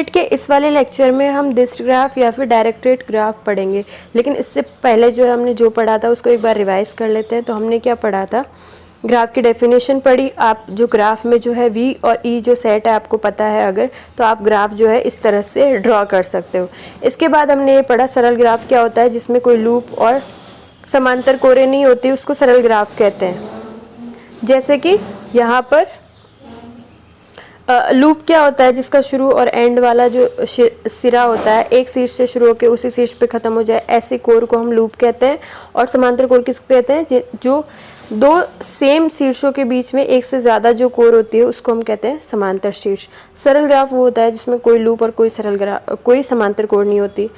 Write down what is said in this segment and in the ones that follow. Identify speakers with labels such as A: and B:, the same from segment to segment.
A: Bracket के इस वाले लेक्चर में हम डिस्ट ग्राफ या फिर डायरेक्टेड ग्राफ पढ़ेंगे, लेकिन इससे पहले जो हमने जो पढ़ा था उसको एक बार रिवाइज कर लेते हैं। तो हमने क्या पढ़ा था, ग्राफ की डेफिनेशन पढ़ी। आप जो ग्राफ में जो है वी और ई जो सेट है आपको पता है अगर, तो आप ग्राफ जो है इस तरह से ड्रॉ कर सकते हो। इसके बाद हमने ये पढ़ा सरल ग्राफ क्या होता है, जिसमें कोई लूप और समांतर कोरे नहीं होती, उसको सरल ग्राफ कहते हैं। जैसे कि यहाँ पर लूप क्या होता है, जिसका शुरू और एंड वाला जो सिरा होता है एक शीर्ष से शुरू होकर उसी शीर्ष पे खत्म हो जाए, ऐसे कोर को हम लूप कहते हैं। और समांतर कोर किसको कहते हैं, जो दो सेम शीर्षों के बीच में एक से ज़्यादा जो कोर होती है उसको हम कहते हैं समांतर शीर्ष। सरल ग्राफ वो होता है जिसमें कोई लूप और कोई समांतर कोर नहीं होती।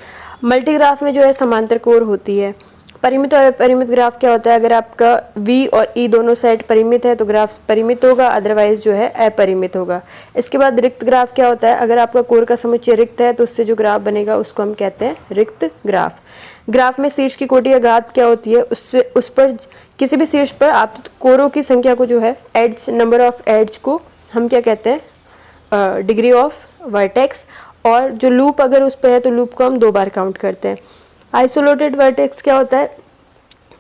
A: मल्टी ग्राफ में जो है समांतर कोर होती है। परिमित और अपरिमित ग्राफ क्या होता है, अगर आपका v और e दोनों साइड परिमित है तो ग्राफ परिमित होगा, अदरवाइज जो है अपरिमित होगा। इसके बाद रिक्त ग्राफ क्या होता है, अगर आपका कोर का समुच्चय रिक्त है तो उससे जो ग्राफ बनेगा उसको हम कहते हैं रिक्त ग्राफ। ग्राफ में शीर्ष की कोटि या घात क्या होती है, उस पर किसी भी शीर्ष पर आप कोरों की संख्या को जो है एड्ज, नंबर ऑफ एड्ज को हम क्या कहते हैं, डिग्री ऑफ वर्टेक्स। और जो लूप अगर उस पर है तो लूप को हम 2 बार काउंट करते हैं। आइसोलेटेड वर्टेक्स क्या होता है,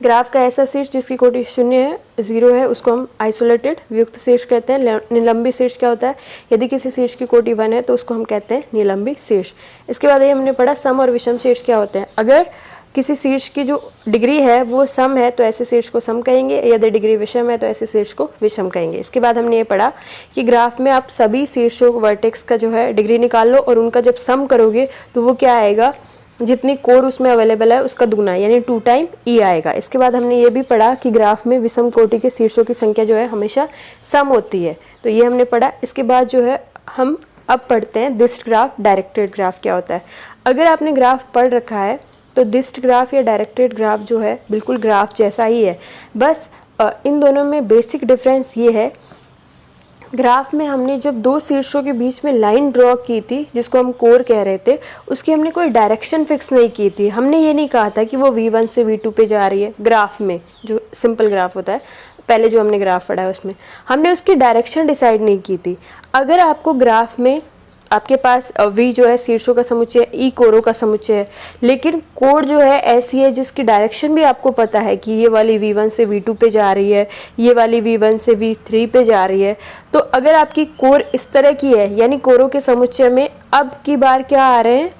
A: ग्राफ का ऐसा शीर्ष जिसकी कोटि 0 है, 0 है, उसको हम आइसोलेटेड वियुक्त शीर्ष कहते हैं। निलंबी शीर्ष क्या होता है, यदि किसी शीर्ष की कोटि 1 है तो उसको हम कहते हैं निलंबी शीर्ष। इसके बाद ये हमने पढ़ा सम और विषम शीर्ष क्या होते हैं। अगर किसी शीर्ष की जो डिग्री है वो सम है तो ऐसे शीर्ष को सम कहेंगे, यदि डिग्री विषम है तो ऐसे शीर्ष को विषम कहेंगे। इसके बाद हमने ये पढ़ा कि ग्राफ में आप सभी शीर्षों वर्टेक्स का जो है डिग्री निकाल लो और उनका जब सम करोगे तो वो क्या आएगा, जितनी कोर उसमें अवेलेबल है उसका दुगना यानी 2 टाइम ई आएगा। इसके बाद हमने ये भी पढ़ा कि ग्राफ में विषम कोटि के शीर्षों की संख्या जो है हमेशा सम होती है, तो ये हमने पढ़ा। इसके बाद जो है हम अब पढ़ते हैं डिस्ट ग्राफ, डायरेक्टेड ग्राफ क्या होता है। अगर आपने ग्राफ पढ़ रखा है तो डिस्ट ग्राफ या डायरेक्टेड ग्राफ जो है बिल्कुल ग्राफ जैसा ही है, बस इन दोनों में बेसिक डिफरेंस ये है, ग्राफ में हमने जब 2 शीर्षों के बीच में लाइन ड्रॉ की थी जिसको हम कोर कह रहे थे, उसकी हमने कोई डायरेक्शन फिक्स नहीं की थी। हमने ये नहीं कहा था कि वो v1 से v2 पे जा रही है। ग्राफ में जो सिंपल ग्राफ होता है, पहले जो हमने ग्राफ पढ़ा है उसमें हमने उसकी डायरेक्शन डिसाइड नहीं की थी। अगर आपको ग्राफ में आपके पास v जो है शीर्षों का समुच्चय, e कोरों का समुच्चय है, लेकिन कोर जो है ऐसी है जिसकी डायरेक्शन भी आपको पता है कि ये वाली v1 से v2 पे जा रही है, ये वाली v1 से v3 पे जा रही है। तो अगर आपकी कोर इस तरह की है, यानी कोरों के समुच्चय में अब की बार क्या आ रहे हैं,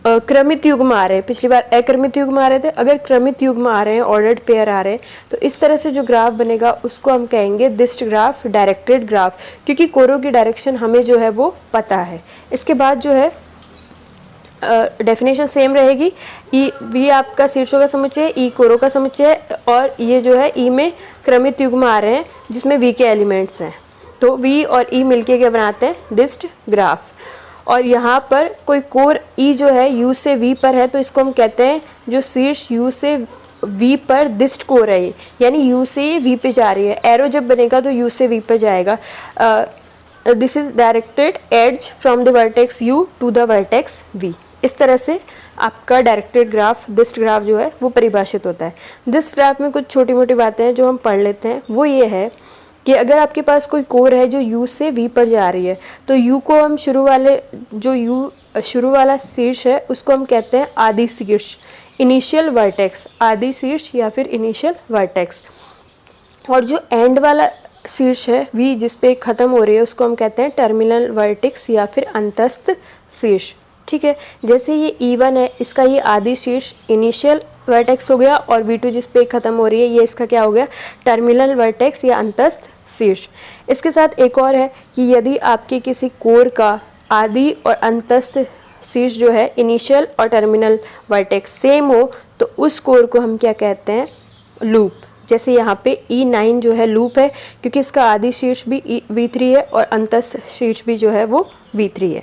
A: क्रमित युग्म आ रहे हैं। पिछली बार अक्रमित युग्म आ रहे थे, अगर क्रमित युग्म आ रहे हैं, ऑर्डर्ड पेयर आ रहे हैं, तो इस तरह से जो ग्राफ बनेगा उसको हम कहेंगे डिस्ट ग्राफ, डायरेक्टेड ग्राफ, क्योंकि कोरों की डायरेक्शन हमें जो है वो पता है। इसके बाद जो है डेफिनेशन सेम रहेगी, ई वी आपका शीर्षों का समुच्चय, ई कोरों का समुच्चय, और ये जो है ई में क्रमित युग्म आ रहे हैं जिसमें वी के एलिमेंट्स हैं, तो वी और ई मिलके क्या बनाते हैं, डिस्ट ग्राफ। और यहाँ पर कोई कोर ई जो है u से v पर है तो इसको हम कहते हैं जो शीर्ष u से v पर डिस्ट कोर है, यानी u से ये v पे जा रही है। एरो जब बनेगा तो u से v पर जाएगा। This is directed edge from the vertex u to the vertex v। इस तरह से आपका डायरेक्टेड ग्राफ, डिस्ट ग्राफ जो है वो परिभाषित होता है। डिस्ट ग्राफ में कुछ छोटी मोटी बातें हैं जो हम पढ़ लेते हैं। वो ये है कि अगर आपके पास कोई कोर है जो u से v पर जा रही है तो u को हम शुरू वाला शीर्ष है उसको हम कहते हैं आदि शीर्ष, इनिशियल वर्टेक्स, आदि शीर्ष या फिर इनिशियल वर्टेक्स। और जो एंड वाला शीर्ष है v जिस पे ख़त्म हो रही है उसको हम कहते हैं टर्मिनल वर्टेक्स या फिर अंतस्थ शीर्ष। ठीक है, जैसे ये E1 है, इसका ये आदि शीर्ष इनिशियल वर्टेक्स हो गया, और V2 जिस पे ख़त्म हो रही है ये इसका क्या हो गया, टर्मिनल वर्टेक्स या अंतस्थ शीर्ष। इसके साथ एक और है कि यदि आपके किसी कोर का आदि और अंतस्थ शीर्ष जो है इनिशियल और टर्मिनल वर्टेक्स सेम हो तो उस कोर को हम क्या कहते हैं, लूप। जैसे यहाँ पे E9 जो है लूप है क्योंकि इसका आदि शीर्ष भी V3 है और अंतस्थ शीर्ष भी जो है वो V3 है।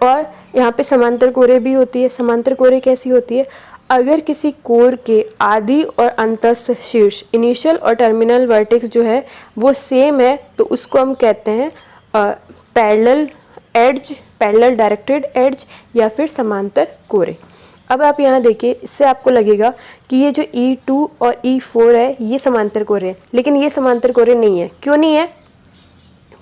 A: और यहाँ पे समांतर कोरें भी होती है। समांतर कोरें कैसी होती है, अगर किसी कोर के आदि और अंतस्थ शीर्ष इनिशियल और टर्मिनल वर्टेक्स जो है वो सेम है तो उसको हम कहते हैं parallel edge, parallel directed edge या फिर समांतर कोरें। अब आप यहाँ देखिए, इससे आपको लगेगा कि ये जो E2 और E4 है ये समांतर कोरें हैं, लेकिन ये समांतर कोरें नहीं है। क्यों नहीं है,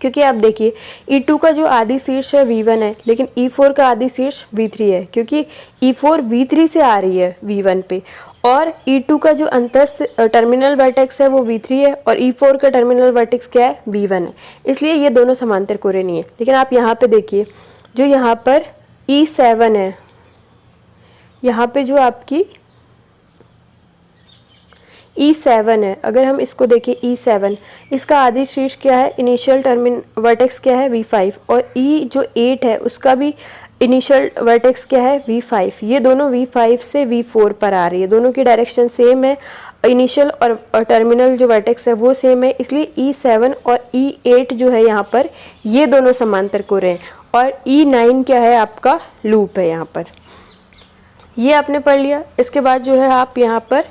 A: क्योंकि आप देखिए E2 का जो आदि शीर्ष है V1 है, लेकिन E4 का आदि शीर्ष V3 है, क्योंकि E4 V3 से आ रही है V1 पे, और E2 का जो अंतः टर्मिनल वर्टेक्स है वो V3 है, और E4 का टर्मिनल वर्टेक्स क्या है, V1 है। इसलिए ये दोनों समांतर कोरे नहीं है। लेकिन आप यहाँ पे देखिए, जो यहाँ पर E7 है, यहाँ पे जो आपकी E7 है, अगर हम इसको देखें E7, इसका आदि शीर्ष क्या है, इनिशियल वर्टेक्स क्या है, V5, और E जो 8 है उसका भी इनिशियल वर्टेक्स क्या है, V5। ये दोनों V5 से V4 पर आ रही है, दोनों की डायरेक्शन सेम है, इनिशियल और टर्मिनल जो वर्टेक्स है वो सेम है, इसलिए E7 और E8 जो है यहाँ पर ये दोनों समांतर कोरे हैं, और E9 क्या है, आपका लूप है यहाँ पर। ये आपने पढ़ लिया। इसके बाद जो है आप यहाँ पर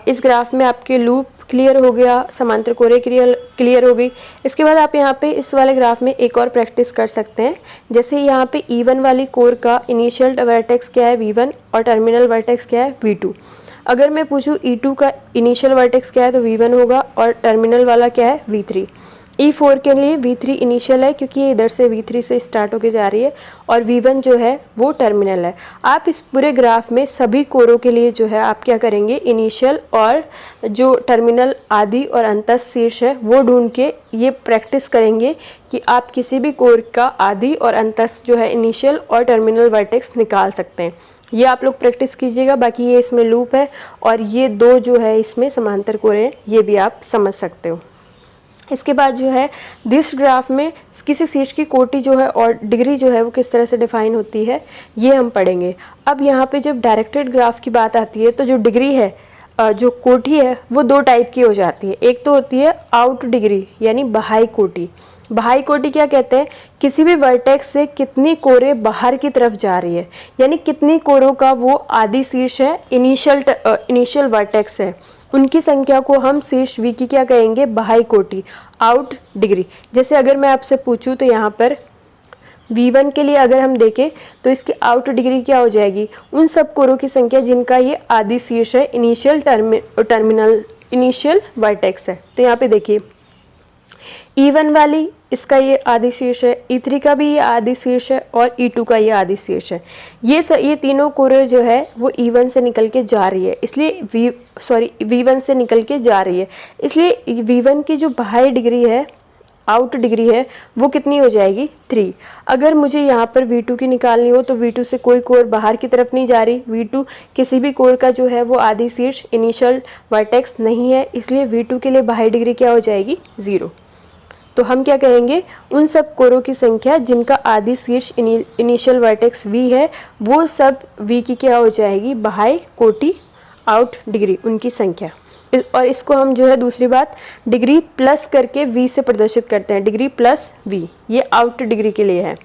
A: इस ग्राफ में आपके लूप क्लियर हो गया, समांतर कोरे क्लियर हो गई। इसके बाद आप यहाँ पे इस वाले ग्राफ में एक और प्रैक्टिस कर सकते हैं। जैसे यहाँ पे E1 वाली कोर का इनिशियल वर्टेक्स क्या है, V1, और टर्मिनल वर्टेक्स क्या है, V2। अगर मैं पूछूँ E2 का इनिशियल वर्टेक्स क्या है, तो V1 होगा, और टर्मिनल वाला क्या है, V3। E4 के लिए V3 इनिशियल है, क्योंकि ये इधर से V3 से स्टार्ट होके जा रही है, और V1 जो है वो टर्मिनल है। आप इस पूरे ग्राफ में सभी कोरों के लिए जो है आप क्या करेंगे, इनिशियल और जो टर्मिनल आदि और अंतः शीर्ष है वो ढूंढ के ये प्रैक्टिस करेंगे कि आप किसी भी कोर का आदि और अंतः जो है इनिशियल और टर्मिनल वर्टेक्स निकाल सकते हैं। ये आप लोग प्रैक्टिस कीजिएगा। बाकी ये इसमें लूप है, और ये दो जो है इसमें समांतर कोरे हैं, ये भी आप समझ सकते हो। इसके बाद जो है दिस ग्राफ में किसी शीर्ष की कोटि जो है और डिग्री जो है वो किस तरह से डिफाइन होती है, ये हम पढ़ेंगे। अब यहाँ पे जब डायरेक्टेड ग्राफ की बात आती है, तो जो डिग्री है, जो कोटि है, वो दो टाइप की हो जाती है। एक तो होती है आउट डिग्री, यानी बाह्य कोटि। बाह्य कोटि क्या कहते हैं, किसी भी वर्टेक्स से कितनी कोरें बाहर की तरफ जा रही है, यानी कितनी कोरों का वो आदि शीर्ष है, इनिशियल वर्टेक्स है, उनकी संख्या को हम शीर्ष V की क्या कहेंगे, बाह्य कोटि, आउट डिग्री। जैसे अगर मैं आपसे पूछूं तो यहाँ पर V1 के लिए अगर हम देखें तो इसकी आउट डिग्री क्या हो जाएगी, उन सब कोरों की संख्या जिनका ये आदि शीर्ष है, इनिशियल वर्टेक्स है। तो यहाँ पे देखिए E1 वाली, इसका ये आदि शीर्ष है, E3 का भी ये आदि शीर्ष है, और E2 का ये आदि शीर्ष है। ये तीनों कोरे जो है वो E1 से निकल के जा रही है, इसलिए V1 से निकल के जा रही है, इसलिए V1 की जो बाह्य डिग्री है, आउट डिग्री है, वो कितनी हो जाएगी, 3। अगर मुझे यहाँ पर V2 की निकालनी हो तो V2 से कोई कोर बाहर की तरफ नहीं जा रही, V2 किसी भी कोर का जो है वो आदि शीर्ष इनिशियल वर्टेक्स नहीं है, इसलिए V2 के लिए बाह्य डिग्री क्या हो जाएगी, 0। तो हम क्या कहेंगे, उन सब कोरों की संख्या जिनका आदि शीर्ष इनिशियल वर्टेक्स V है, वो सब V की क्या हो जाएगी, बाह्य कोटि, आउट डिग्री, उनकी संख्या। और इसको हम जो है दूसरी बात डिग्री प्लस करके V से प्रदर्शित करते हैं, डिग्री प्लस V, ये आउट डिग्री के लिए है।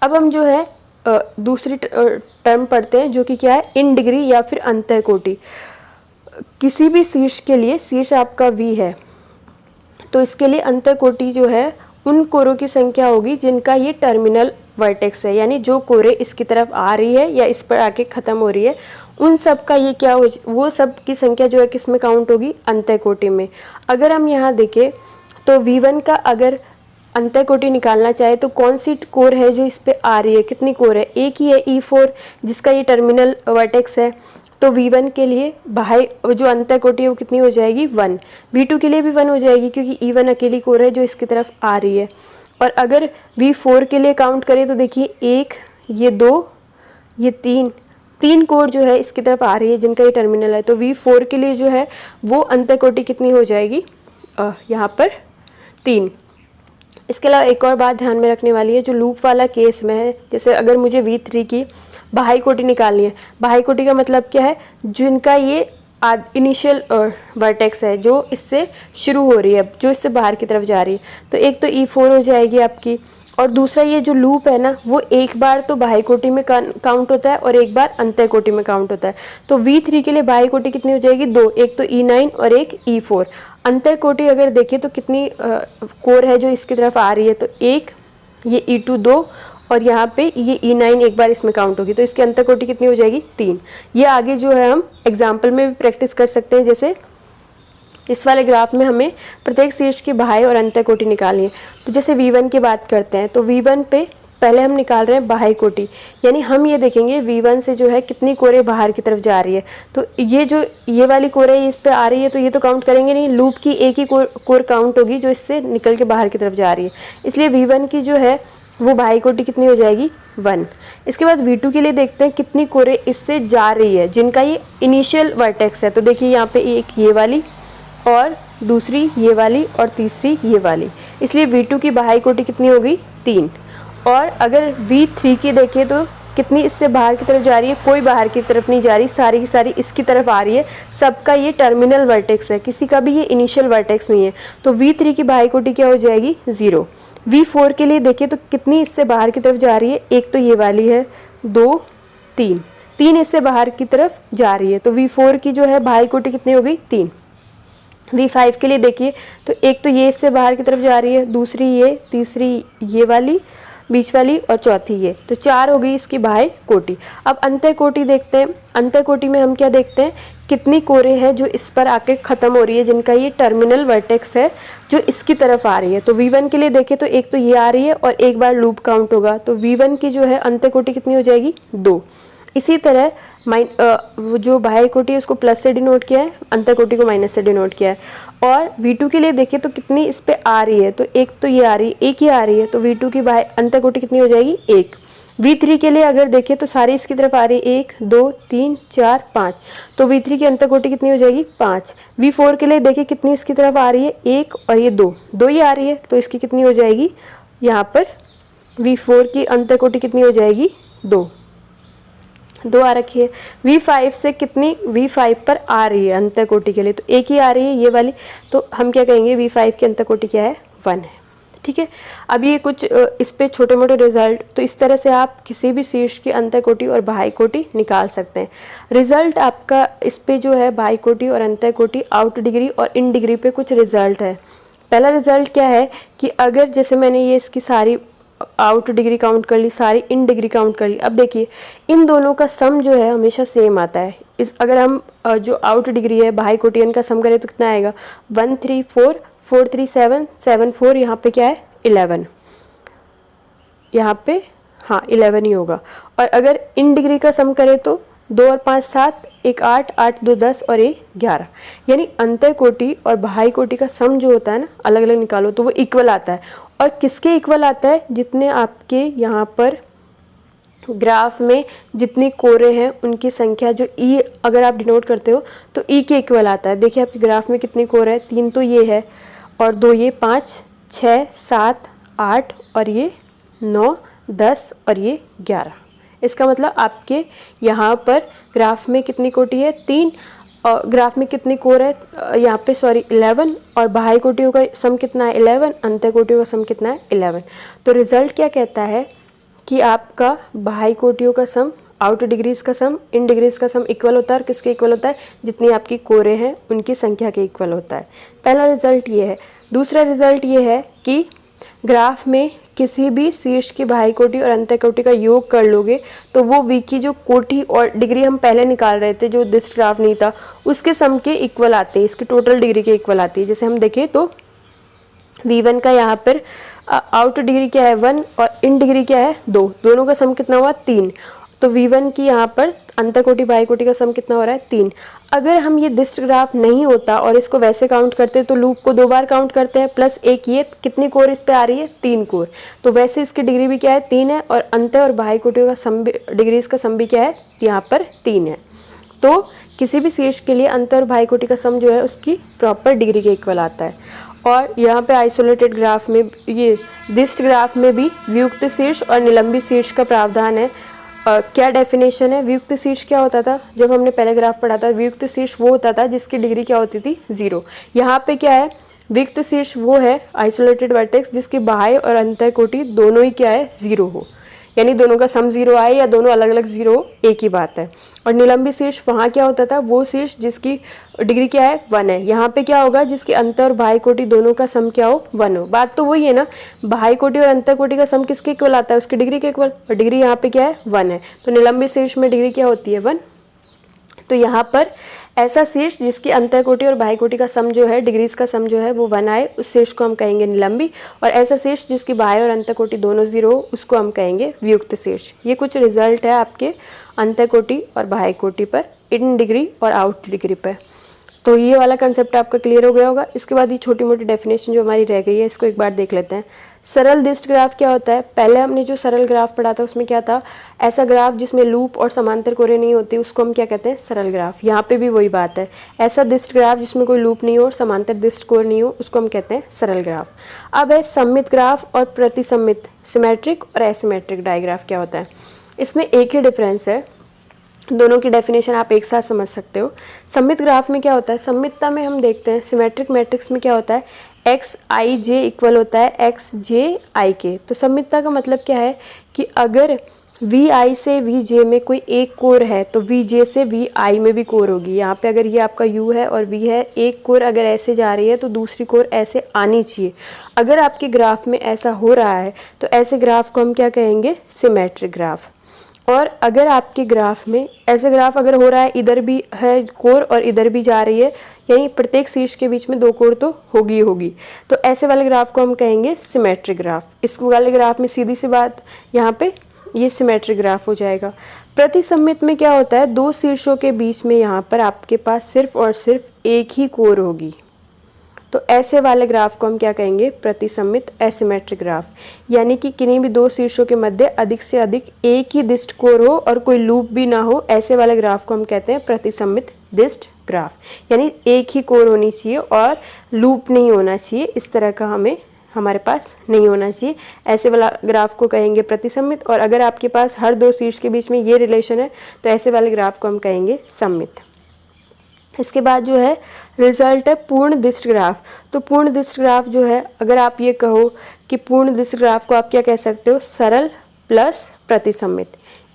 A: अब हम जो है दूसरी टर्म पढ़ते हैं, जो कि क्या है, इन डिग्री या फिर अंतः कोटि। किसी भी शीर्ष के लिए, शीर्ष आपका V है, तो इसके लिए अंतः कोटि जो है उन कोरों की संख्या होगी जिनका ये टर्मिनल वर्टेक्स है, यानी जो कोरे इसकी तरफ आ रही है या इस पर आके ख़त्म हो रही है, उन सब का ये क्या हो, वो सब की संख्या जो है किस में काउंट होगी, अंतः कोटि में। अगर हम यहाँ देखें तो V1 का अगर अंतः कोटि निकालना चाहे तो कौन सी कोर है जो इस पे आ रही है, कितनी कोर है, एक ही है, E4, जिसका ये टर्मिनल वर्टेक्स है। तो V1 के लिए बाह्य जो अंतः कोटि है वो कितनी हो जाएगी, 1। V2 के लिए भी 1 हो जाएगी, क्योंकि E1 अकेली कोर है जो इसकी तरफ आ रही है। और अगर V4 के लिए काउंट करें तो देखिए 1, ये 2, ये 3 कोर जो है इसकी तरफ आ रही है जिनका ये टर्मिनल है। तो V4 के लिए जो है वो अंतः कोटि कितनी हो जाएगी, यहाँ पर 3। इसके अलावा एक और बात ध्यान में रखने वाली है, जो लूप वाला केस में है, जैसे अगर मुझे V3 की बाह्य कोटि निकालनी है, बाह्य कोटि का मतलब क्या है, जिनका ये इनिशियल वर्टेक्स है, जो इससे शुरू हो रही है, जो इससे बाहर की तरफ जा रही है। तो एक तो E4 हो जाएगी आपकी, और दूसरा ये जो लूप है ना, वो एक बार तो बाह्य कोटि में काउंट होता है और एक बार अंतः कोटि में काउंट होता है। तो V3 के लिए बाह्य कोटि कितनी हो जाएगी, 2, एक तो E9 और एक E4। अंतः कोटि अगर देखें तो कितनी कोर है जो इसकी तरफ आ रही है, तो एक, ये E2 2, और यहाँ पे ये E9 एक बार इसमें काउंट होगी, तो इसकी अंतः कोटि कितनी हो जाएगी, 3। ये आगे जो है हम एग्जाम्पल में भी प्रैक्टिस कर सकते हैं। जैसे इस वाले ग्राफ में हमें प्रत्येक शीर्ष की बाह्य और अंतः कोटि निकालनी है। तो जैसे V1 की बात करते हैं तो V1 पे पहले हम निकाल रहे हैं बाह्य कोटि, यानी हम ये देखेंगे V1 से जो है कितनी कोरे बाहर की तरफ जा रही है। तो ये वाली कोरे इस पे आ रही है तो ये तो काउंट करेंगे नहीं, लूप की एक ही कोर काउंट होगी जो इससे निकल के बाहर की तरफ जा रही है। इसलिए V1 की जो है वो बाह्य कोटि कितनी हो जाएगी 1। इसके बाद V2 के लिए देखते हैं कितनी कोरे इससे जा रही है जिनका ये इनिशियल वर्टेक्स है। तो देखिए यहाँ पे एक ये वाली और दूसरी ये वाली और तीसरी ये वाली, इसलिए V2 की बाह्य कोटि कितनी होगी 3। और अगर V3 की देखें तो कितनी इससे बाहर की तरफ जा रही है, कोई बाहर की तरफ नहीं जा रही, सारी की सारी इसकी तरफ आ रही है। सबका ये टर्मिनल वर्टेक्स है, किसी का भी ये इनिशियल वर्टेक्स नहीं है। तो V3 की बाह्य कोटि क्या हो जाएगी 0। V4 के लिए देखें तो कितनी इससे बाहर की तरफ जा रही है, एक तो ये वाली है, 2 3 इससे बाहर की तरफ जा रही है। तो V4 की जो है बाह्य कोटि कितनी हो गई 3। V5 के लिए देखिए तो एक तो ये इससे बाहर की तरफ जा रही है, दूसरी ये, तीसरी ये वाली, बीच वाली और चौथी ये, तो 4 हो गई इसकी बाह्य कोटि। अब अंतः कोटि देखते हैं। अंतः कोटि में हम क्या देखते हैं, कितनी कोरे हैं जो इस पर आके ख़त्म हो रही है, जिनका ये टर्मिनल वर्टेक्स है जो इसकी तरफ आ रही है। तो V1 के लिए देखें तो एक तो ये आ रही है और एक बार लूप काउंट होगा, तो V1 की जो है अंतः कोटि कितनी हो जाएगी 2। इसी तरह जो बाह्य कोटि है उसको प्लस से डिनोट किया है, अंतः कोटि को माइनस से डिनोट किया है। और V2 के लिए देखें तो कितनी इस पे आ रही है, तो एक तो ये आ रही है, एक ही आ रही है, तो V2 की अंतः कोटि कितनी हो जाएगी 1। V3 के लिए अगर देखें तो सारी इसकी तरफ आ रही है, 1 2 3 4 5, तो V3 की अंतः कोटि कितनी हो जाएगी 5। V4 के लिए देखें कितनी इसकी तरफ आ रही है, 1 और ये 2 ही आ रही है, तो इसकी कितनी हो जाएगी, यहाँ पर V4 की अंतः कोटि कितनी हो जाएगी 2 आ रखी है। V5 से कितनी V5 पर आ रही है अंतः कोटि के लिए, तो एक ही आ रही है ये वाली, तो हम क्या कहेंगे V5 की अंतः कोटि क्या है 1 है। ठीक है, अब ये कुछ इस पे छोटे मोटे रिजल्ट, तो इस तरह से आप किसी भी शीर्ष की अंतः कोटि और बाह्य कोटि निकाल सकते हैं। रिजल्ट आपका इस पे जो है बाह्य कोटि और अंतः कोटि आउट डिग्री और इन डिग्री पे कुछ रिजल्ट है। पहला रिजल्ट क्या है कि अगर जैसे मैंने ये इसकी सारी आउट डिग्री काउंट कर ली, सारी इन डिग्री काउंट कर ली, अब देखिए इन दोनों का सम जो है हमेशा सेम आता है। अगर हम जो आउट डिग्री है बाह्य कोटि इनका सम करें तो कितना आएगा 1 3 4 4 3 7 7 4, यहाँ पे क्या है 11, यहाँ पे हाँ 11 ही होगा। और अगर इन डिग्री का सम करें तो 2 और 5 7, 1 8, 8 2 10 और 1 11, यानी अंतः कोटि और बाह्य कोटि का सम जो होता है ना, अलग अलग निकालो तो वो इक्वल आता है। और किसके इक्वल आता है, जितने आपके यहाँ पर ग्राफ में जितनी कोरे हैं उनकी संख्या जो ई अगर आप डिनोट करते हो तो ई के इक्वल आता है। देखिए आपके ग्राफ में कितनी कोर है, 3 तो ये है और 2 ये, 5 6 7 8 और ये 9 10 और ये 11। इसका मतलब आपके यहाँ पर ग्राफ में कितनी कोटि है 3, और ग्राफ में कितनी कोर है यहाँ पे 11, और बाह्य कोटियों का सम कितना है 11, अंतः कोटियों का सम कितना है 11। तो रिजल्ट क्या कहता है कि आपका बाह्य कोटियों का सम, आउट डिग्रीज का सम, इन डिग्रीज का सम इक्वल होता है। और किसके इक्वल होता है, जितनी आपकी कोरे हैं उनकी संख्या के इक्वल होता है। पहला रिजल्ट ये है। दूसरा रिजल्ट ये है कि ग्राफ में किसी भी शीर्ष की बाह्य कोटि और अंतः कोटि का योग कर लोगे तो वो V की जो कोटि और डिग्री हम पहले निकाल रहे थे, जो दिस ग्राफ नहीं था, उसके सम के इक्वल आते हैं, इसकी टोटल डिग्री के इक्वल आती है। जैसे हम देखें तो V1 का यहाँ पर आउट डिग्री क्या है 1 और इन डिग्री क्या है 2, दोनों का सम कितना हुआ 3। तो V1 की यहाँ पर अंतः कोटि बाह्य कोटि का सम कितना हो रहा है 3। अगर हम ये दिस्ट ग्राफ नहीं होता और इसको वैसे काउंट करते तो लूप को 2 बार काउंट करते हैं, प्लस एक ये कितनी कोर इस पे आ रही है 3 कोर, तो वैसे इसकी डिग्री भी क्या है 3 है, और अंतः और बाह्य कोटियों का सम डिग्रीज का सम भी क्या है यहाँ पर 3 है। तो किसी भी शीर्ष के लिए अंतः और बाह्य कोटि का सम जो है उसकी प्रॉपर डिग्री के इक्वल आता है। और यहाँ पे आइसोलेटेड ग्राफ में, ये दिस्ट ग्राफ में भी वियुक्त शीर्ष और निलंबित शीर्ष का प्रावधान है। क्या डेफिनेशन है, वियुक्त शीर्ष क्या होता था, जब हमने पहले ग्राफ पढ़ा था, वियुक्त शीर्ष वो होता था जिसकी डिग्री क्या होती थी 0। यहाँ पे क्या है, वियुक्त शीर्ष वो है आइसोलेटेड वर्टेक्स जिसकी बाह्य और अंतः कोटि दोनों ही क्या है 0 हो, यानी दोनों का सम 0 आए या दोनों अलग अलग 0 हो, एक ही बात है। और निलंबित शीर्ष वहाँ क्या होता था, वो शीर्ष जिसकी डिग्री क्या है 1 है। यहाँ पे क्या होगा, जिसके अंतः और बाह्य कोटि दोनों का सम क्या हो 1 हो। बात तो वही है ना, बाह्य कोटि और अंतः कोटि का सम किसके इक्वल आता है, उसकी डिग्री के इक्वल, और डिग्री यहाँ पे क्या है 1 है। तो निलंबित शीर्ष में डिग्री क्या होती है 1। तो यहाँ पर ऐसा शीर्ष जिसकी अंतःकोटि और बाह्यकोटि का सम जो है, डिग्रीज का सम जो है वो 1 आए, उस शीर्ष को हम कहेंगे निलंबी। और ऐसा शीर्ष जिसकी बाह्य और अंतःकोटि दोनों 0 हो, उसको हम कहेंगे वियुक्त शीर्ष। ये कुछ रिजल्ट है आपके अंतःकोटि और बाह्यकोटि पर, इन डिग्री और आउट डिग्री पर। तो ये वाला कंसेप्ट आपका क्लियर हो गया होगा। इसके बाद ये छोटी मोटी डेफिनेशन जो हमारी रह गई है, इसको एक बार देख लेते हैं। सरल दिष्ट ग्राफ क्या होता है? पहले हमने जो सरल ग्राफ पढ़ा था उसमें क्या था, ऐसा ग्राफ जिसमें लूप और समांतर कोरे नहीं होती उसको हम क्या कहते हैं? सरल ग्राफ। यहाँ पे भी वही बात है, ऐसा दिष्ट ग्राफ जिसमें कोई लूप नहीं हो और समांतर दिष्ट कोर नहीं हो उसको हम कहते हैं सरल ग्राफ। अब है सममित ग्राफ और प्रतिसम्मित, सिमेट्रिक और एसिमेट्रिक डायग्राफ क्या होता है। इसमें एक ही डिफरेंस है, दोनों की डेफिनेशन आप एक साथ समझ सकते हो। सममित ग्राफ में क्या होता है, सममितता में हम देखते हैं सिमेट्रिक मैट्रिक्स में क्या होता है, एक्स आई जे इक्वल होता है एक्स जे आई के। तो सममितता का मतलब क्या है कि अगर वी आई से वी जे में कोई एक कोर है तो वी जे से वी आई में भी कोर होगी। यहाँ पे अगर ये आपका यू है और वी है, एक कोर अगर ऐसे जा रही है तो दूसरी कोर ऐसे आनी चाहिए। अगर आपके ग्राफ में ऐसा हो रहा है तो ऐसे ग्राफ को हम क्या कहेंगे? Symmetric graph. और अगर आपके ग्राफ में ऐसे ग्राफ अगर हो रहा है, इधर भी है कोर और इधर भी जा रही है, यानी प्रत्येक शीर्ष के बीच में 2 कोर तो होगी होगी, तो ऐसे वाले ग्राफ को हम कहेंगे सिमेट्रिक ग्राफ। इस वाले ग्राफ में सीधी सी बात, यहाँ पे ये सिमेट्रिक ग्राफ हो जाएगा। प्रतिसम्मित में क्या होता है, 2 शीर्षों के बीच में यहाँ पर आपके पास सिर्फ और सिर्फ एक ही कोर होगी, तो ऐसे वाले ग्राफ को हम क्या कहेंगे? प्रतिसम्मित एसिमेट्रिक ग्राफ। यानी कि किन्हीं भी 2 शीर्षों के मध्य अधिक से अधिक एक ही दिष्ट कोर हो और कोई लूप भी ना हो, ऐसे वाले ग्राफ को हम कहते हैं प्रतिसम्मित दिष्ट ग्राफ। यानी एक ही कोर होनी चाहिए और लूप नहीं होना चाहिए, इस तरह का हमारे पास नहीं होना चाहिए, ऐसे वाला ग्राफ को कहेंगे प्रतिसम्मित। और अगर आपके पास हर 2 शीर्ष के बीच में ये रिलेशन है तो ऐसे वाले ग्राफ को हम कहेंगे सम्मित। इसके बाद जो है रिजल्ट है पूर्ण दिष्ट ग्राफ। तो पूर्ण दिष्ट ग्राफ जो है, अगर आप ये कहो कि पूर्ण दिष्ट ग्राफ को आप क्या कह सकते हो? सरल प्लस प्रतिसम्मित,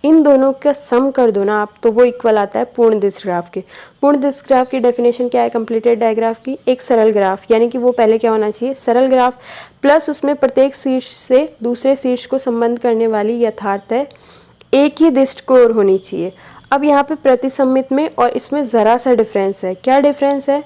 A: इन दोनों का सम कर दो ना आप, तो वो इक्वल आता है पूर्ण दिष्ट ग्राफ के। पूर्ण दिष्ट ग्राफ की डेफिनेशन क्या है कंप्लीटेड डायग्राफ की? एक सरल ग्राफ, यानी कि वो पहले क्या होना चाहिए? सरल ग्राफ, प्लस उसमें प्रत्येक शीर्ष से दूसरे शीर्ष को संबंध करने वाली यथार्थ है एक ही दिष्ट कोर होनी चाहिए। अब यहाँ पे प्रतिसम्मित में और इसमें ज़रा सा डिफरेंस है। क्या डिफरेंस है?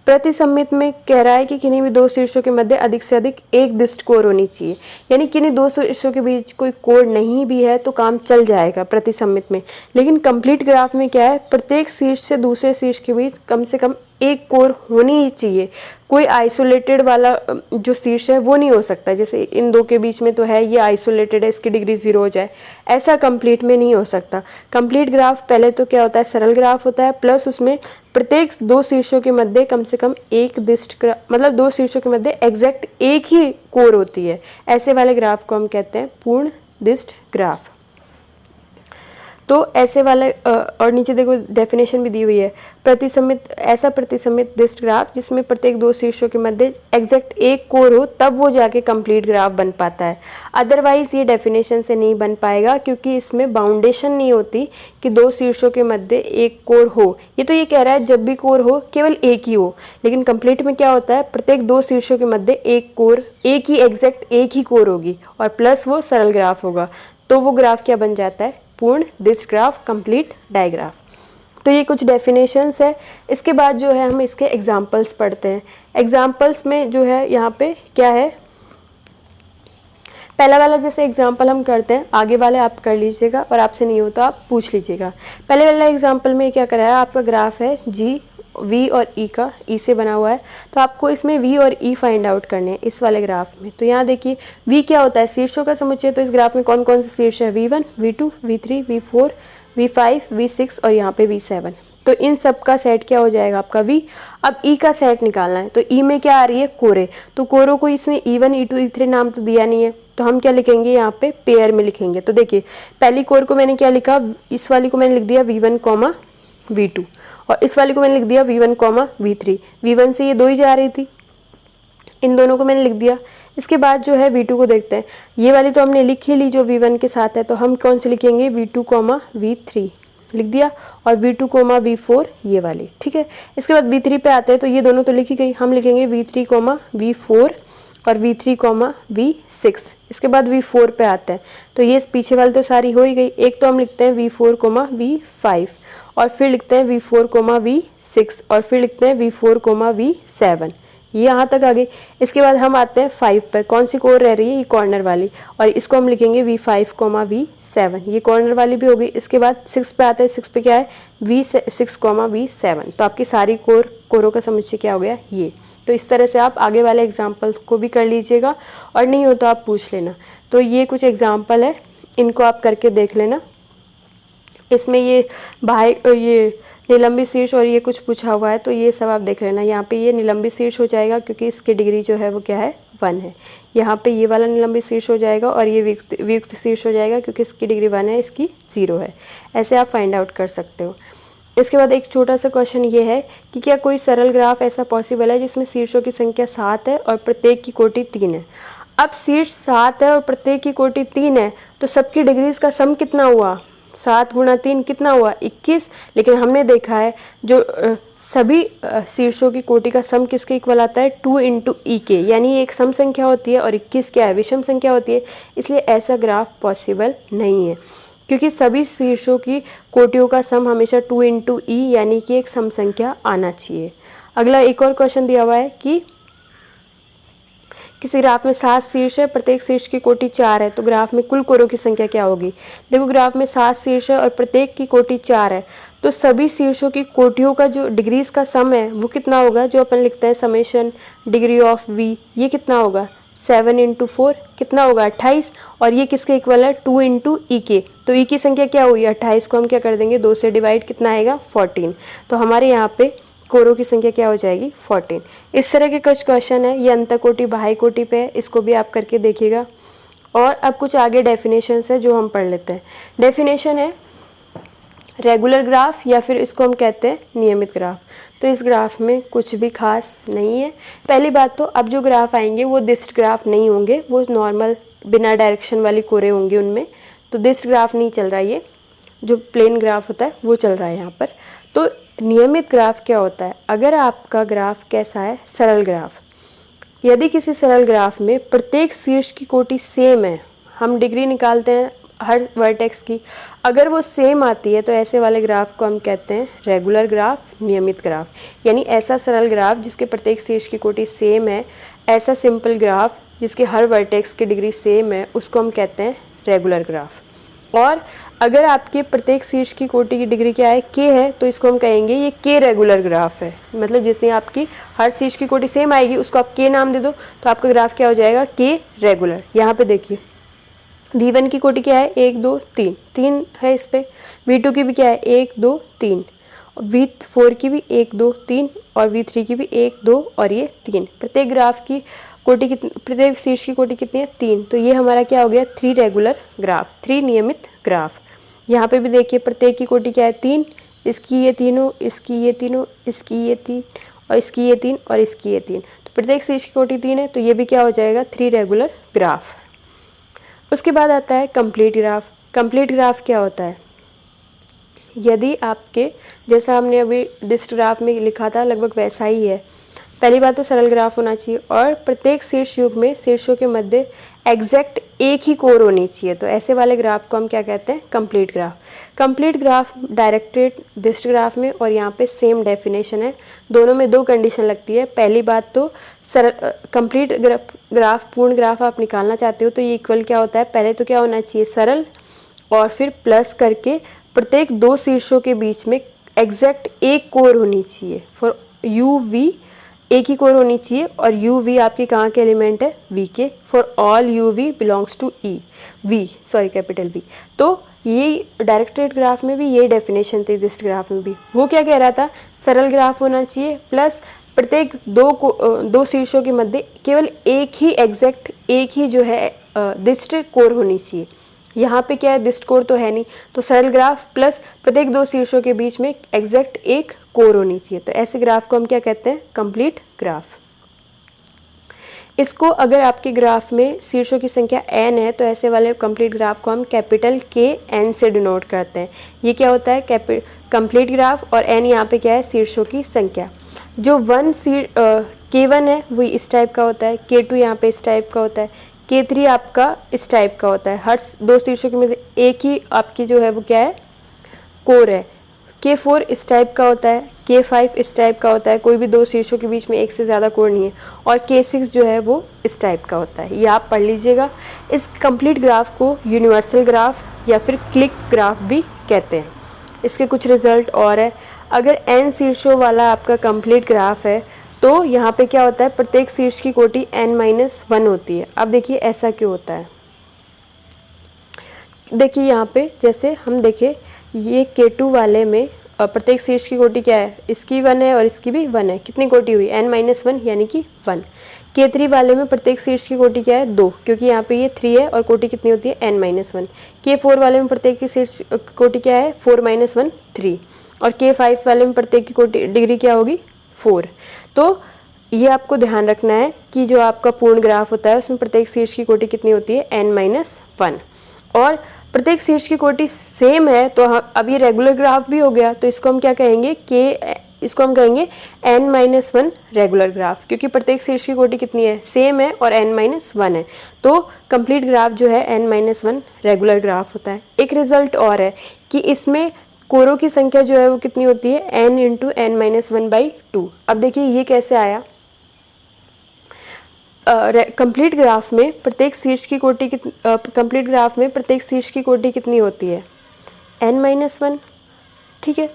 A: प्रतिसम्मित में कह रहा है कि किन्हीं भी 2 शीर्षों के मध्य अधिक से अधिक एक दिष्ट कोर होनी चाहिए, यानी किन्हीं 2 शीर्षों के बीच कोई कोर नहीं भी है तो काम चल जाएगा प्रतिसम्मित में। लेकिन कंप्लीट ग्राफ में क्या है, प्रत्येक शीर्ष से दूसरे शीर्ष के बीच कम से कम एक कोर होनी ही चाहिए, कोई आइसोलेटेड वाला जो शीर्ष है वो नहीं हो सकता। जैसे इन 2 के बीच में तो है, ये आइसोलेटेड है, इसकी डिग्री 0 हो जाए, ऐसा कंप्लीट में नहीं हो सकता। कंप्लीट ग्राफ पहले तो क्या होता है? सरल ग्राफ होता है, प्लस उसमें प्रत्येक 2 शीर्षों के मध्य कम से कम एक दिष्ट, मतलब 2 शीर्षों के मध्य एग्जैक्ट एक ही कोर होती है। ऐसे वाले ग्राफ को हम कहते हैं पूर्ण दिष्ट ग्राफ। तो ऐसे वाले और नीचे देखो डेफिनेशन भी दी हुई है, प्रतिसम्मित, ऐसा प्रतिसम्मित दिष्ट ग्राफ जिसमें प्रत्येक 2 शीर्षों के मध्य एग्जैक्ट एक कोर हो, तब वो जाके कंप्लीट ग्राफ बन पाता है। अदरवाइज ये डेफिनेशन से नहीं बन पाएगा, क्योंकि इसमें बाउंडेशन नहीं होती कि 2 शीर्षों के मध्य एक कोर हो। ये तो ये कह रहा है जब भी कोर हो केवल एक ही हो, लेकिन कंप्लीट में क्या होता है? प्रत्येक 2 शीर्षों के मध्य एक कोर, एक ही एग्जैक्ट एक ही कोर होगी और प्लस वो सरल ग्राफ होगा, तो वो ग्राफ क्या बन जाता है? पूर्ण दिष्ट ग्राफ, कंप्लीट डायग्राफ। तो ये कुछ डेफिनेशंस है। इसके बाद जो है हम इसके एग्जांपल्स पढ़ते हैं। एग्जांपल्स में जो है यहाँ पे क्या है, पहला वाला जैसे एग्जांपल हम करते हैं, आगे वाले आप कर लीजिएगा और आपसे नहीं हो तो आप पूछ लीजिएगा। पहले वाला एग्जांपल में क्या करा है, आपका ग्राफ है जी, वी और ई का, ई से बना हुआ है, तो आपको इसमें वी और ई फाइंड आउट करने हैं इस वाले ग्राफ में। तो यहाँ देखिए वी क्या होता है? शीर्षों का समुच्चय। तो इस ग्राफ में कौन कौन से शीर्ष है? V1, V2, V3, V4, V5, V6 और यहाँ पे V7। तो इन सब का सेट क्या हो जाएगा? आपका V। अब ई का सेट निकालना है, तो ई में क्या आ रही है? कोरे। तो कोरों को इसमें E1, E2, E3 नाम तो दिया नहीं है, तो हम क्या लिखेंगे यहाँ पे? पेयर में लिखेंगे। तो देखिए पहली कोर को मैंने क्या लिखा, इस वाली को मैंने लिख दिया V1, V2, और इस वाली को मैंने लिख दिया V1, V3। V1 से ये 2 ही जा रही थी, इन दोनों को मैंने लिख दिया। इसके बाद जो है V2 को देखते हैं, ये वाली तो हमने लिख ही ली जो V1 के साथ है, तो हम कौन से लिखेंगे? V2, V3 लिख दिया, और V2, V4 ये वाली, ठीक है। इसके बाद V3 पे आते हैं, तो ये दोनों तो लिखी गई, हम लिखेंगे V3, V4 और V3, V6। इसके बाद V4 पे आते हैं, तो ये पीछे वाली तो सारी हो ही गई। एक तो हम लिखते हैं V4, V5 और फिर लिखते हैं V4, V6 6 और फिर लिखते हैं V4, V7, ये यहाँ तक आ गई। इसके बाद हम आते हैं 5 पे, कौन सी कोर रह रही है, ये कॉर्नर वाली, और इसको हम लिखेंगे V5, V7, ये कॉर्नर वाली भी होगी। इसके बाद 6 पे आते हैं, 6 पे क्या है, V6, V7, तो आपकी सारी कोरों का समुच्चय क्या हो गया, ये। तो इस तरह से आप आगे वाले एग्जाम्पल्स को भी कर लीजिएगा, और नहीं हो तो आप पूछ लेना। तो ये कुछ एग्जाम्पल है, इनको आप करके देख लेना। इसमें ये निलंबित शीर्ष और ये कुछ पूछा हुआ है, तो ये सब आप देख लेना। यहाँ पे ये निलंबित शीर्ष हो जाएगा क्योंकि इसकी डिग्री जो है वो क्या है, 1 है। यहाँ पे ये वाला निलंबित शीर्ष हो जाएगा, और ये वियुक्त शीर्ष हो जाएगा क्योंकि इसकी डिग्री 1 है, इसकी 0 है। ऐसे आप फाइंड आउट कर सकते हो। इसके बाद एक छोटा सा क्वेश्चन ये है कि क्या कोई सरल ग्राफ ऐसा पॉसिबल है जिसमें शीर्षों की संख्या 7 है और प्रत्येक की कोटि 3 है। अब शीर्ष 7 है और प्रत्येक की कोटि 3 है, तो सबकी डिग्रीज का सम कितना हुआ, 7 गुणा 3 कितना हुआ, 21। लेकिन हमने देखा है जो सभी शीर्षों की कोटि का सम किसके इक्वल आता है, 2 × e के, यानी एक सम संख्या होती है और 21 क्या है, विषम संख्या होती है। इसलिए ऐसा ग्राफ पॉसिबल नहीं है, क्योंकि सभी शीर्षों की कोटियों का सम हमेशा 2 × e यानी कि एक सम संख्या आना चाहिए। अगला एक और क्वेश्चन दिया हुआ है कि किसी ग्राफ में 7 शीर्ष है, प्रत्येक शीर्ष की कोटि 4 है, तो ग्राफ में कुल कोरों की संख्या क्या होगी। देखो ग्राफ में 7 शीर्ष है और प्रत्येक की कोटि 4 है, तो सभी शीर्षों की कोटियों का जो डिग्रीज का सम है वो कितना होगा, जो अपन लिखते हैं समेशन डिग्री ऑफ v, ये कितना होगा, 7 × 4 कितना होगा, 28, और ये किसके इक्वल है, 2 × e के। तो e की संख्या क्या हुई, 28 को हम क्या कर देंगे, 2 से डिवाइड, कितना आएगा, 14। तो हमारे यहाँ पे कोरों की संख्या क्या हो जाएगी, 14। इस तरह के कुछ क्वेश्चन है, ये अंतःकोटि बाह्य कोटि पे है, इसको भी आप करके देखिएगा। और अब कुछ आगे डेफिनेशंस है जो हम पढ़ लेते हैं। डेफिनेशन है रेगुलर ग्राफ, या फिर इसको हम कहते हैं नियमित ग्राफ। तो इस ग्राफ में कुछ भी खास नहीं है। पहली बात तो अब जो ग्राफ आएंगे वो दिस्ट ग्राफ नहीं होंगे, वो नॉर्मल बिना डायरेक्शन वाली कोरे होंगे उनमें। तो दिस्ट ग्राफ नहीं चल रहा है, ये जो प्लेन ग्राफ होता है वो चल रहा है यहाँ पर। तो नियमित ग्राफ क्या होता है, अगर आपका ग्राफ कैसा है, सरल ग्राफ। यदि किसी सरल ग्राफ में प्रत्येक शीर्ष की कोटि सेम है, हम डिग्री निकालते हैं हर वर्टेक्स की, अगर वो सेम आती है तो ऐसे वाले ग्राफ को हम कहते हैं रेगुलर ग्राफ, नियमित ग्राफ। यानी ऐसा सरल ग्राफ जिसके प्रत्येक शीर्ष की कोटि सेम है, ऐसा सिंपल ग्राफ जिसके हर वर्टेक्स की डिग्री सेम है, उसको हम कहते हैं रेगुलर ग्राफ। और अगर आपके प्रत्येक शीर्ष की कोटि की डिग्री क्या है, k है, तो इसको हम कहेंगे ये k रेगुलर ग्राफ है। मतलब जितनी आपकी हर शीर्ष की कोटि सेम आएगी उसको आप k नाम दे दो, तो आपका ग्राफ क्या हो जाएगा, k रेगुलर। यहाँ पे देखिए V1 की कोटि क्या है, 1 2 3 3 है इस पे। V2 की भी क्या है, 1 2 3, V4 की भी 1 2 3, और V3 की भी 1 2 और ये 3। प्रत्येक ग्राफ की कोटि कितनी, प्रत्येक शीर्ष की कोटि कितनी है, 3। तो ये हमारा क्या हो गया, 3 रेगुलर ग्राफ, 3 नियमित ग्राफ। यहाँ पे भी देखिए प्रत्येक की कोटि क्या है, 3, इसकी ये तीनों, इसकी ये तीनों, इसकी ये 3 और इसकी ये 3 और इसकी ये 3। तो प्रत्येक शीर्ष की कोटि 3 है, तो ये भी क्या हो जाएगा, 3 रेगुलर ग्राफ। उसके बाद आता है कंप्लीट ग्राफ। कंप्लीट ग्राफ क्या होता है, यदि आपके जैसा हमने अभी डिस्ट ग्राफ में लिखा था लगभग वैसा ही है। पहली बात तो सरल ग्राफ होना चाहिए, और प्रत्येक शीर्ष युग में शीर्षों के मध्य एग्जैक्ट एक ही कोर होनी चाहिए। तो ऐसे वाले ग्राफ को हम क्या कहते हैं, complete graph. Complete graph directed डिस्ट ग्राफ में और यहाँ पे सेम डेफिनेशन है, दोनों में 2 कंडीशन लगती है। पहली बात तो कंप्लीट ग्राफ, पूर्ण ग्राफ आप निकालना चाहते हो तो ये इक्वल क्या होता है, पहले तो क्या होना चाहिए, सरल, और फिर प्लस करके प्रत्येक 2 शीर्षों के बीच में एग्जैक्ट एक कोर होनी चाहिए। फॉर यू वी एक ही कोर होनी चाहिए, और यू वी आपके कहाँ के एलिमेंट है, V K. For all you V belongs to E V, sorry capital V. तो ये डायरेक्टेड ग्राफ में भी ये डेफिनेशन थी, डिस्ट ग्राफ में भी। वो क्या कह रहा था, सरल ग्राफ होना चाहिए, प्लस प्रत्येक 2 शीर्षों के मध्य केवल एक ही एग्जैक्ट, एक ही जो है डिस्ट कोर होनी चाहिए। यहाँ पे क्या है, डिस्ट कोर तो है नहीं, तो सरल ग्राफ प्लस प्रत्येक 2 शीर्षों के बीच में एग्जैक्ट एक कोर होनी चाहिए। तो ऐसे ग्राफ को हम क्या कहते हैं, कंप्लीट ग्राफ। इसको अगर आपके ग्राफ में शीर्षों की संख्या n है तो ऐसे वाले कंप्लीट ग्राफ को हम कैपिटल KN से डिनोट करते हैं। ये क्या होता है, कंप्लीट ग्राफ, और n यहाँ पे क्या है, शीर्षों की संख्या। जो K1 है वो इस टाइप का होता है, K2 यहाँ पे इस टाइप का होता है, K3 आपका इस टाइप का होता है। हर 2 शीर्षों के में एक ही आपकी जो है वो क्या है, कोर है। K4 इस टाइप का होता है, K5 इस टाइप का होता है, कोई भी दो शीर्षों के बीच में एक से ज़्यादा कोण नहीं है, और K6 जो है वो इस टाइप का होता है। ये आप पढ़ लीजिएगा। इस कंप्लीट ग्राफ को यूनिवर्सल ग्राफ या फिर क्लिक ग्राफ भी कहते हैं। इसके कुछ रिजल्ट और है। अगर n शीर्षों वाला आपका कंप्लीट ग्राफ है तो यहाँ पे क्या होता है, प्रत्येक शीर्ष की कोटि n-1 होती है। अब देखिए ऐसा क्यों होता है। देखिए यहाँ पे जैसे हम देखें, ये K2 वाले में प्रत्येक शीर्ष की कोटि क्या है, इसकी 1 है और इसकी भी 1 है। कितनी कोटि हुई, n-1 यानी कि 1। K3 वाले में प्रत्येक शीर्ष की कोटि क्या है, 2, क्योंकि यहाँ पे ये 3 है और कोटि कितनी होती है, n-1। K4 वाले में प्रत्येक की शीर्ष कोटि क्या है, 4-1 3, और K5 वाले में प्रत्येक की कोटि डिग्री क्या होगी, 4। तो ये आपको ध्यान रखना है कि जो आपका पूर्ण ग्राफ होता है उसमें प्रत्येक शीर्ष की कोटि कितनी होती है, n-1। और प्रत्येक शीर्ष की कोटि सेम है तो अब ये रेगुलर ग्राफ भी हो गया, तो इसको हम क्या कहेंगे, इसको हम कहेंगे n-1 रेगुलर ग्राफ, क्योंकि प्रत्येक शीर्ष की कोटि कितनी है, सेम है और n-1 है। तो कंप्लीट ग्राफ जो है n-1 रेगुलर ग्राफ होता है। एक रिजल्ट और है कि इसमें कोरों की संख्या जो है वो कितनी होती है, n × n-1/2। अब देखिए ये कैसे आया। कंप्लीट ग्राफ में प्रत्येक शीर्ष की कोटि कंप्लीट ग्राफ में प्रत्येक शीर्ष की कोटि कितनी होती है, n-1, ठीक है।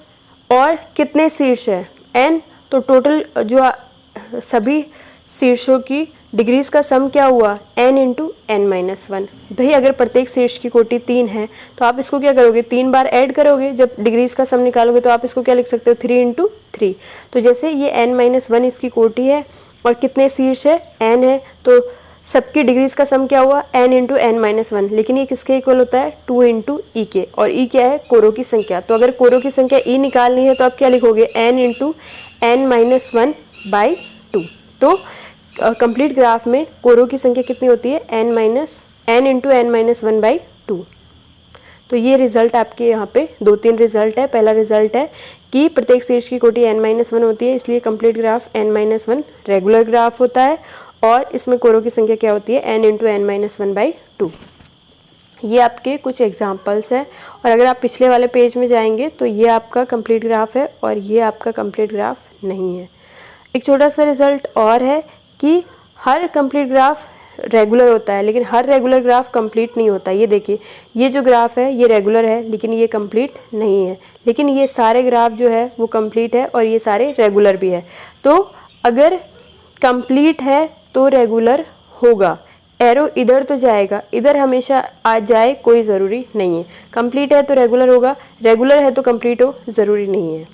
A: और कितने शीर्ष है, n, तो टोटल जो सभी शीर्षों की डिग्रीज का सम क्या हुआ, n × n-1। भाई अगर प्रत्येक शीर्ष की कोटि 3 है तो आप इसको क्या करोगे, 3 बार ऐड करोगे। जब डिग्रीज का सम निकालोगे तो आप इसको क्या लिख सकते हो, 3 × 3। तो जैसे ये n-1 इसकी कोटि है और कितने शीर्ष है, n है, तो सबकी डिग्रीज का सम क्या हुआ, n × n-1। लेकिन ये किसके इक्वल होता है, 2 × e के, और e क्या है, कोरों की संख्या। तो अगर कोरों की संख्या e निकालनी है तो आप क्या लिखोगे, n × n-1/2। तो कंप्लीट ग्राफ में कोरों की संख्या कितनी होती है, n × n-1/2। तो ये रिजल्ट आपके यहाँ पे 2-3 रिजल्ट है। पहला रिजल्ट है कि प्रत्येक शीर्ष की कोटि n-1 होती है, इसलिए complete graph n-1 regular graph होता है, और इसमें कोरों की संख्या क्या होती है, n × n-1/2। ये आपके कुछ एग्जाम्पल्स हैं। और अगर आप पिछले वाले पेज में जाएंगे तो ये आपका कंप्लीट ग्राफ है और ये आपका कंप्लीट ग्राफ नहीं है। एक छोटा सा रिजल्ट और है कि हर कंप्लीट ग्राफ रेगुलर होता है, लेकिन हर रेगुलर ग्राफ कंप्लीट नहीं होता। ये देखिए, ये जो ग्राफ है ये रेगुलर है लेकिन ये कंप्लीट नहीं है, लेकिन ये सारे ग्राफ जो है वो कंप्लीट है और ये सारे रेगुलर भी है। तो अगर कंप्लीट है तो रेगुलर होगा, एरो इधर तो जाएगा, इधर हमेशा आ जाए कोई ज़रूरी नहीं है। कंप्लीट है तो रेगुलर होगा, रेगुलर है तो कंप्लीट हो ज़रूरी नहीं है।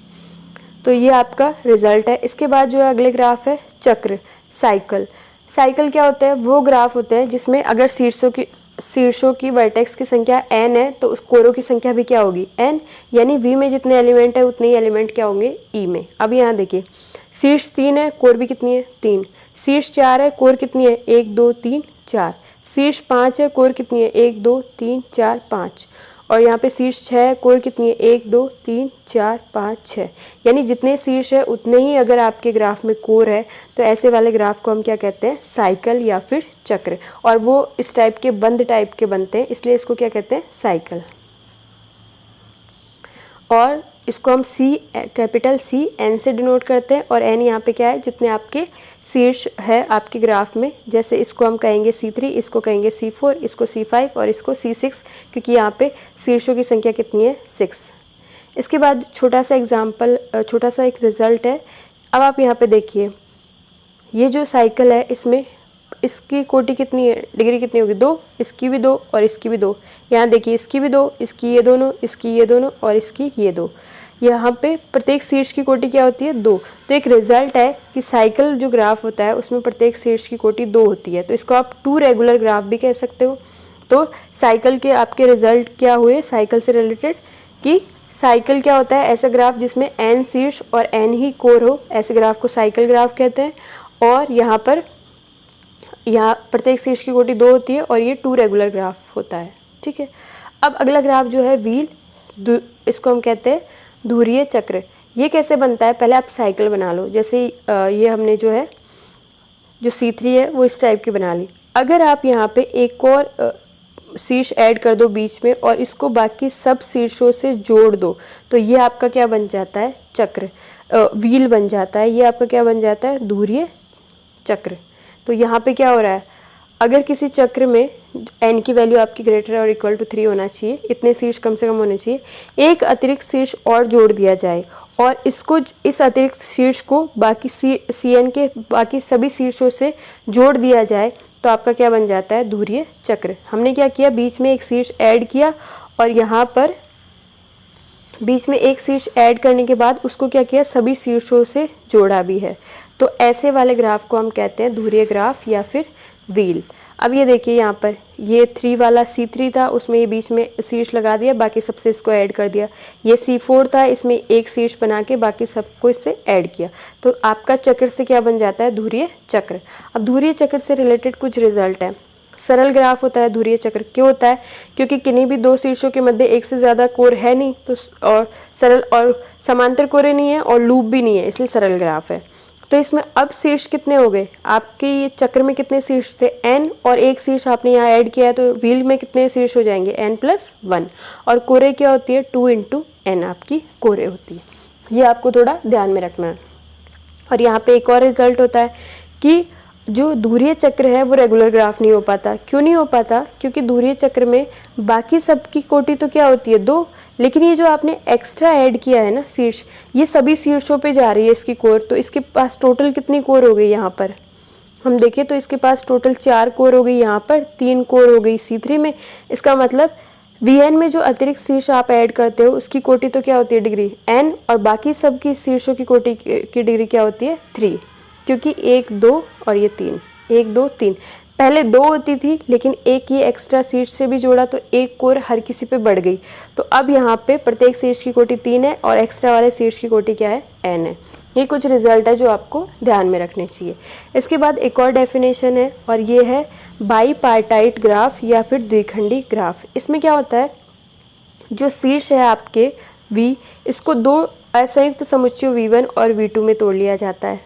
A: तो ये आपका रिजल्ट है। इसके बाद जो है अगले ग्राफ है चक्र, साइकिल। साइकिल क्या होता है, वो ग्राफ होते हैं जिसमें अगर शीर्षों की वर्टेक्स की संख्या n है तो उस कोरों की संख्या भी क्या होगी, n, यानी v में जितने एलिमेंट है उतने ही एलिमेंट क्या होंगे e में। अब यहाँ देखिए, शीर्ष 3 है, कोर भी कितनी है, 3। शीर्ष 4 है, कोर कितनी है, 1 2 3 4। शीर्ष 5 है, कोर कितनी है, 1 2 3 4 5। और यहाँ पे शीर्ष 6 है, कोर कितनी है, 1 2 3 4 5 6। यानी जितने शीर्ष है उतने ही अगर आपके ग्राफ में कोर है, तो ऐसे वाले ग्राफ को हम क्या कहते हैं, साइकिल या फिर चक्र। और वो इस टाइप के बंद टाइप के बनते हैं, इसलिए इसको क्या कहते हैं, साइकिल। और इसको हम कैपिटल C N से डिनोट करते हैं, और N यहाँ पे क्या है, जितने आपके शीर्ष है आपके ग्राफ में। जैसे इसको हम कहेंगे C3, इसको कहेंगे C4, इसको C5 और इसको C6, क्योंकि यहाँ पे शीर्षों की संख्या कितनी है, 6। इसके बाद छोटा सा एग्जाम्पल, छोटा सा एक रिजल्ट है। अब आप यहाँ पे देखिए, ये जो साइकिल है इसमें इसकी कोटि कितनी है, डिग्री कितनी होगी, 2, इसकी भी 2 और इसकी भी 2। यहाँ देखिए, इसकी भी 2, इसकी ये दोनों, इसकी ये दोनों और इसकी ये 2। यहाँ पे प्रत्येक शीर्ष की कोटि क्या होती है, 2। तो एक रिजल्ट है कि साइकिल जो ग्राफ होता है उसमें प्रत्येक शीर्ष की कोटि 2 होती है, तो इसको आप 2 रेगुलर ग्राफ भी कह सकते हो। तो साइकिल के आपके रिजल्ट क्या हुए साइकिल से रिलेटेड, कि साइकिल क्या होता है, ऐसा ग्राफ जिसमें n शीर्ष और n ही कोर हो, ऐसे ग्राफ को साइकिल ग्राफ कहते हैं। और यहाँ प्रत्येक शीर्ष की कोटि 2 होती है और ये 2 रेगुलर ग्राफ होता है, ठीक है। अब अगला ग्राफ जो है व्हील, इसको हम कहते हैं धुरीय चक्र। ये कैसे बनता है, पहले आप साइकिल बना लो। जैसे ये हमने जो है जो C3 है वो इस टाइप की बना ली। अगर आप यहाँ पे एक और शीर्ष ऐड कर दो बीच में और इसको बाकी सब शीर्षों से जोड़ दो, तो ये आपका क्या बन जाता है, चक्र, व्हील बन जाता है। ये आपका क्या बन जाता है, धुरीय चक्र। तो यहाँ पे क्या हो रहा है, अगर किसी चक्र में n की वैल्यू आपकी ग्रेटर और इक्वल टू 3 होना चाहिए, इतने शीर्ष कम से कम होने चाहिए, एक अतिरिक्त शीर्ष और जोड़ दिया जाए और इसको, इस अतिरिक्त शीर्ष को बाकी Cn के बाकी सभी शीर्षों से जोड़ दिया जाए, तो आपका क्या बन जाता है, धुरीय चक्र। हमने क्या किया, बीच में एक शीर्ष ऐड किया और यहाँ पर बीच में एक शीर्ष ऐड करने के बाद उसको क्या किया, सभी शीर्षों से जोड़ा भी है। तो ऐसे वाले ग्राफ को हम कहते हैं धुरीय ग्राफ या फिर व्हील। अब ये देखिए यहाँ पर ये 3 वाला C3 था, उसमें ये बीच में शीर्ष लगा दिया, बाकी सबसे इसको ऐड कर दिया। ये C4 था, इसमें एक शीर्ष बना के बाकी सबको इससे ऐड किया। तो आपका चक्र से क्या बन जाता है, धुरीय चक्र। अब धुरीय चक्र से रिलेटेड कुछ रिजल्ट है। सरल ग्राफ होता है धुरीय चक्र, क्यों होता है, क्योंकि किन्हीं भी दो शीर्षों के मध्य एक से ज़्यादा कोर है नहीं, तो और सरल और समांतर कोरे नहीं है और लूप भी नहीं है, इसलिए सरल ग्राफ है। तो इसमें अब शीर्ष कितने हो गए, आपके ये चक्र में कितने शीर्ष थे, n, और एक शीर्ष आपने यहाँ ऐड किया है, तो व्हील में कितने शीर्ष हो जाएंगे, n+1, और कोरे क्या होती है, 2 × n आपकी कोरे होती है। ये आपको थोड़ा ध्यान में रखना है। और यहाँ पे एक और रिजल्ट होता है कि जो धुरीय चक्र है वो रेगुलर ग्राफ नहीं हो पाता। क्यों नहीं हो पाता, क्योंकि धुरीय चक्र में बाकी सबकी कोटि तो क्या होती है, 2, लेकिन ये जो आपने एक्स्ट्रा ऐड किया है ना शीर्ष, ये सभी शीर्षों पे जा रही है इसकी कोर। तो इसके पास टोटल कितनी कोर हो गई, यहाँ पर हम देखें तो इसके पास टोटल 4 कोर हो गई, यहाँ पर 3 कोर हो गई C3 में। इसका मतलब Vn में जो अतिरिक्त शीर्ष आप ऐड करते हो उसकी कोटि तो क्या होती है, डिग्री n, और बाकी सब की शीर्षों की कोटि की डिग्री क्या होती है, 3, क्योंकि 1, 2 और ये 3, 1, 2, 3। पहले 2 होती थी, लेकिन एक ये एक्स्ट्रा शीर्ष से भी जोड़ा तो एक कोर हर किसी पे बढ़ गई। तो अब यहाँ पे प्रत्येक शीर्ष की कोटि 3 है और एक्स्ट्रा वाले शीर्ष की कोटि क्या है, n है। ये कुछ रिजल्ट है जो आपको ध्यान में रखने चाहिए। इसके बाद एक और डेफिनेशन है और ये है बाईपार्टाइट ग्राफ या फिर द्विखंडी ग्राफ। इसमें क्या होता है, जो शीर्ष है आपके V, इसको 2 असंयुक्त समुच्चयों V1 और V2 में तोड़ लिया जाता है।